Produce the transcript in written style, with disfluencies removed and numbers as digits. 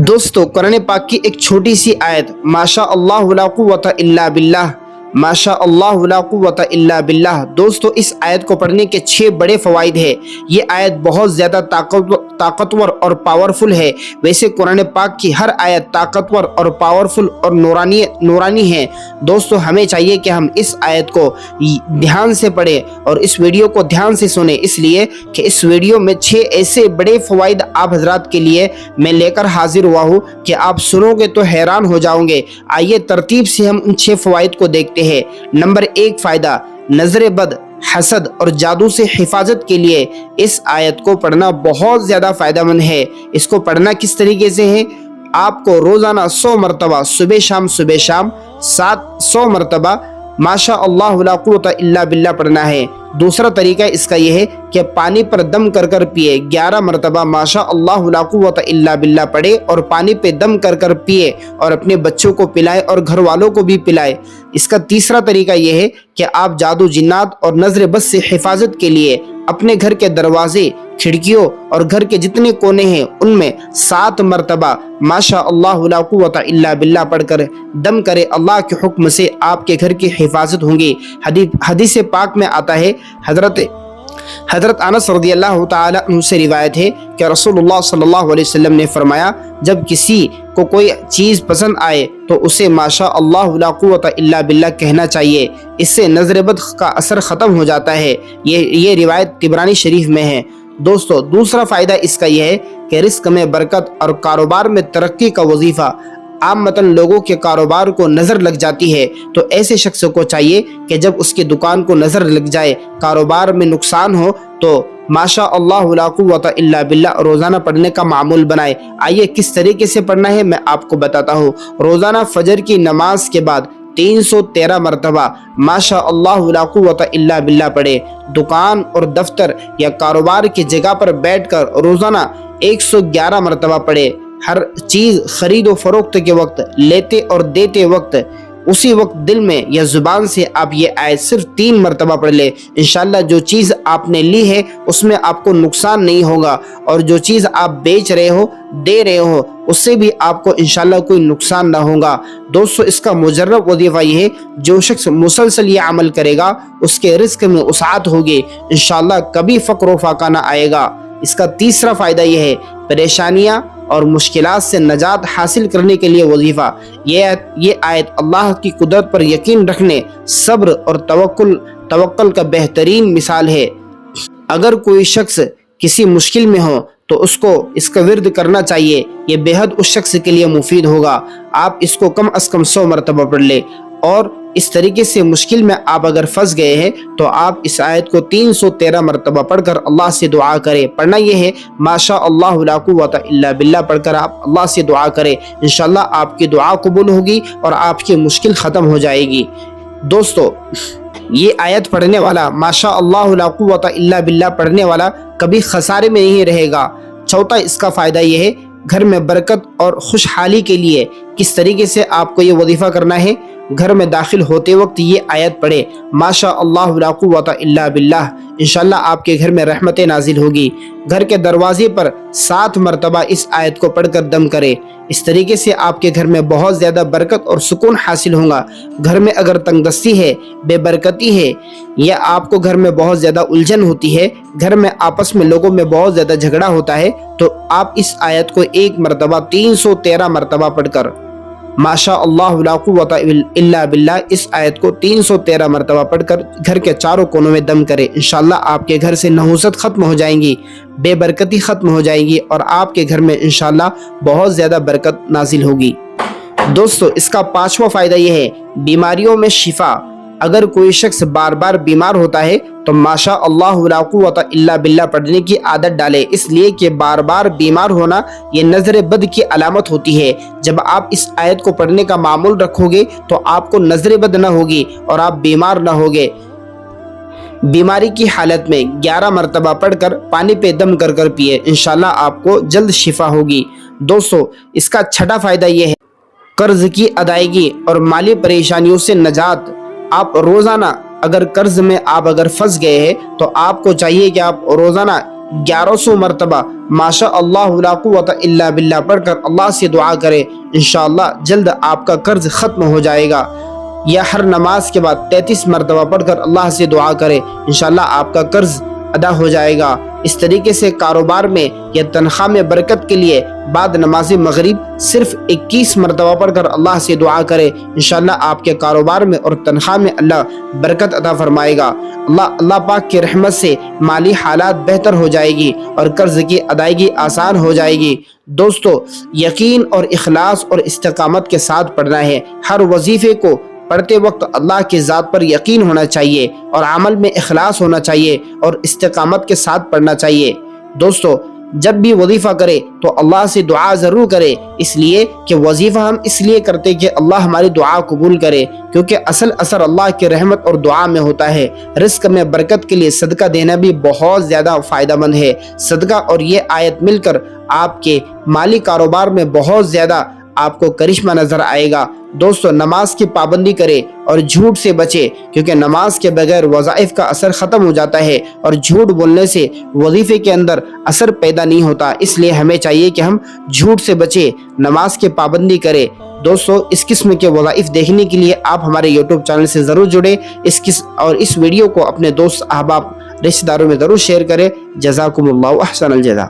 दोस्तों कुरान पाक की एक छोटी सी आयत माशा अल्लाह ला कुव्वता इल्ला बिल्लाह, माशा अल्लाह ला कुव्वता इल्ला बिल्लाह। दोस्तों इस आयत को पढ़ने के 6 बड़े फ़वाइद है। ये आयत बहुत ज़्यादा ताकतवर और पावरफुल है। वैसे कुरान पाक की हर आयत ताकतवर और पावरफुल और नूरानी है। दोस्तों हमें चाहिए कि हम इस आयत को ध्यान से पढ़ें और इस वीडियो को ध्यान से सुने, इसलिए कि इस वीडियो में 6 ऐसे बड़े फ़वाइद आप हजरात के लिए मैं लेकर हाजिर हुआ हूँ कि आप सुनोगे तो हैरान हो जाओगे। आइए तरतीब से हम उन 6 फ़वाइद को देखते हैं। नंबर 1 फ़ायदा, नज़र बद, हसद और जादू से हिफाजत के लिए इस आयत को पढ़ना बहुत ज़्यादा फ़ायदेमंद है। इसको पढ़ना किस तरीके से है? आपको रोज़ाना 100 मरतबा सुबह शाम 100 मरतबा माशा अल्लाह ला कुव्वता इल्ला बिल्लाह पढ़ना है। दूसरा तरीका इसका यह है कि पानी पर दम कर कर पिए। 11 मरतबा माशा अल्लाह ला कुव्वता इल्ला बिल्लाह पढ़े और पानी पे दम कर कर पिए और अपने बच्चों को पिलाए और घर वालों को भी पिलाए। इसका तीसरा तरीका यह है कि आप जादू जिन्नात और नजर बद से हिफाजत के लिए अपने घर के दरवाजे, खिड़कियों और घर के जितने कोने हैं उनमें 7 मरतबा माशा अल्लाह ला कुव्वता इल्ला बिल्लाह पढ़कर दम करे। अल्लाह के हुक्म से आपके घर की हिफाजत होंगी। हदीस पाक में आता है, हजरत अनस रज़ियल्लाहु ताला अन्हु से रिवायत है कि रसूलुल्लाह सल्लल्लाहु अलैहि वसल्लम ने फरमाया, जब किसी को कोई चीज़ पसंद आए तो उसे माशा अल्लाह ला कुव्वता इल्ला बिल्लाह कहना चाहिए। इससे नजर बद का असर ख़त्म हो जाता है। ये रिवायत तिबरानी शरीफ में है। दोस्तों दूसरा फ़ायदा इसका यह है कि रिस्क में बरकत और कारोबार में तरक्की का वजीफ़ा। आमतन लोगों के कारोबार को नज़र लग जाती है तो ऐसे शख्स को चाहिए कि जब उसकी दुकान को नज़र लग जाए, कारोबार में नुकसान हो, तो माशा अल्लाह ला कुव्वता इल्ला बिल्लाह रोज़ाना पढ़ने का मामूल बनाए। आइए किस तरीके से पढ़ना है मैं आपको बताता हूँ। रोज़ाना फजर की नमाज के बाद 313 मरतबा माशा अल्लाह ला कुव्वता इल्ला बिल्लाह पढ़े। दुकान और दफ्तर या कारोबार की जगह पर बैठकर रोज़ाना 111 मरतबा पढ़े। हर चीज़ खरीदो फरोख्त के वक्त, लेते और देते वक्त, उसी वक्त दिल में या ज़ुबान से आप ये आयत सिर्फ 3 मरतबा पढ़ ले। इंशाल्लाह जो चीज़ आपने ली है उसमें आपको नुकसान नहीं होगा और जो चीज़ आप बेच रहे हो, दे रहे हो, उससे भी आपको इंशाल्लाह कोई नुकसान ना होगा। दोस्तों इसका मुजर्रब वजीफ़ा ये है, जो शख्स मुसलसल ये अमल करेगा उसके रिस्क में उसात होगी, इंशाल्लाह कभी फ़क्र व फाका ना आएगा। इसका तीसरा फ़ायदा यह है, परेशानियाँ और मुश्किलात से नजात हासिल करने के लिए वजीफ़ा। ये आयत अल्लाह की कुदरत पर यकीन रखने, सब्र और तवक्कुल का बेहतरीन मिसाल है। अगर कोई शख्स किसी मुश्किल में हो तो उसको इसका विर्द करना चाहिए। ये बेहद उस शख्स के लिए मुफीद होगा। आप इसको कम अज़ कम 100 मरतबा पढ़ ले और इस तरीके से मुश्किल में आप अगर फंस गए हैं तो आप इस आयत को 313 मरतबा पढ़कर अल्लाह से दुआ करें। पढ़ना यह है माशा अल्लाह ला कुव्वता इल्ला बिल्लाह पढ़कर आप अल्लाह से दुआ करें। इंशाल्लाह आपकी दुआ कबूल होगी और आपकी मुश्किल ख़त्म हो जाएगी। दोस्तों ये आयत पढ़ने वाला, माशा अल्लाह ला कुव्वता इल्ला बिल्लाह पढ़ने वाला कभी खसारे में नहीं रहेगा। चौथा इसका फ़ायदा यह है, घर में बरकत और खुशहाली के लिए किस तरीके से आपको ये वजीफ़ा करना है। घर में दाखिल होते वक्त ये आयत पढ़े, माशा अल्लाह ला कुव्वता इल्ला बिल्लाह, इंशाल्लाह आपके घर में रहमतें नाजिल होगी। घर के दरवाजे पर 7 मरतबा इस आयत को पढ़कर दम करे। इस तरीके से आपके घर में बहुत ज़्यादा बरकत और सुकून हासिल होगा। घर में अगर तंगदस्ती है, बेबरकती है या आपको घर में बहुत ज़्यादा उलझन होती है, घर में आपस में लोगों में बहुत ज़्यादा झगड़ा होता है, तो आप इस आयत को 1 मरतबा 313 मरतबा पढ़कर माशा अल्लाह ला कुव्वता इल्ला बिल्लाह, इस आयत को 313 मरतबा पढ़कर घर के चारों कोनों में दम करें। इंशाल्लाह आपके घर से नहुसत ख़त्म हो जाएंगी, बेबरकती ख़त्म हो जाएगी और आपके घर में इंशाल्लाह बहुत ज़्यादा बरकत नाजिल होगी। दोस्तों इसका 5वां फ़ायदा यह है, बीमारियों में शिफा। अगर कोई शख्स बार बार बीमार होता है तो माशा अल्लाह ला कुव्वता इल्ला बिल्लाह पढ़ने की आदत डाले, इसलिए कि बार बार बीमार होना ये नज़र बद की अलामत होती है। जब आप इस आयत को पढ़ने का मामूल रखोगे तो आपको नज़र बद ना होगी और आप बीमार ना होगे। बीमारी की हालत में 11 मरतबा पढ़कर पानी पे दम कर कर पिए, इंशाल्लाह आपको जल्द शिफा होगी। दोस्तों इसका 6वां फ़ायदा यह है, कर्ज की अदायगी और माली परेशानियों से नजात। आप रोज़ाना अगर कर्ज में आप अगर फंस गए हैं तो आपको चाहिए कि आप रोज़ाना 1100 مرتبہ ماشاء اللہ لا قوت الا باللہ پڑھ کر اللہ سے دعا کرے، انشاءاللہ جلد آپ کا قرض ختم ہو جائے گا۔ یا ہر نماز کے بعد 33 مرتبہ پڑھ کر اللہ سے دعا کرے، انشاءاللہ آپ کا قرض ادا ہو جائے گا۔ اس طریقے سے کاروبار میں یا تنخواہ میں برکت کے لیے بعد نماز مغرب صرف 21 مرتبہ پڑھ کر اللہ سے دعا کرے، انشاءاللہ آپ کے کاروبار میں اور تنخواہ میں اللہ برکت عطا فرمائے گا۔ اللہ پاک کی رحمت سے مالی حالات بہتر ہو جائے گی اور قرض کی ادائیگی آسان ہو جائے گی۔ دوستو، یقین اور اخلاص اور استقامت کے ساتھ پڑھنا ہے۔ ہر وظیفے کو پڑھتے وقت اللہ کی ذات پر یقین ہونا چاہیے اور عمل میں اخلاص ہونا چاہیے اور استقامت کے ساتھ پڑھنا چاہیے۔ دوستو، جب بھی وظیفہ کرے تو اللہ سے دعا ضرور کرے، اس لیے کہ وظیفہ ہم اس لیے کرتے کہ اللہ ہماری دعا قبول کرے، کیونکہ اصل اثر اللہ کی رحمت اور دعا میں ہوتا ہے۔ رزق میں برکت کے لیے صدقہ دینا بھی بہت زیادہ فائدہ مند ہے۔ صدقہ اور یہ آیت مل کر آپ کے مالی کاروبار میں بہت زیادہ آپ کو کرشمہ نظر آئے گا۔ دوستو، نماز کی پابندی کرے اور جھوٹ سے بچے، کیونکہ نماز کے بغیر وظائف کا اثر ختم ہو جاتا ہے اور جھوٹ بولنے سے وظیفے کے اندر اثر پیدا نہیں ہوتا۔ اس لیے ہمیں چاہیے کہ ہم جھوٹ سے بچے، نماز کی پابندی کرے۔ دوستو، اس قسم کے وظائف دیکھنے کے لیے آپ ہمارے یوٹیوب چینل سے ضرور جڑیں اور اس ویڈیو کو اپنے دوست احباب رشتہ داروں میں ضرور شیئر کریں۔ جزاکم اللہ احسن الجزا۔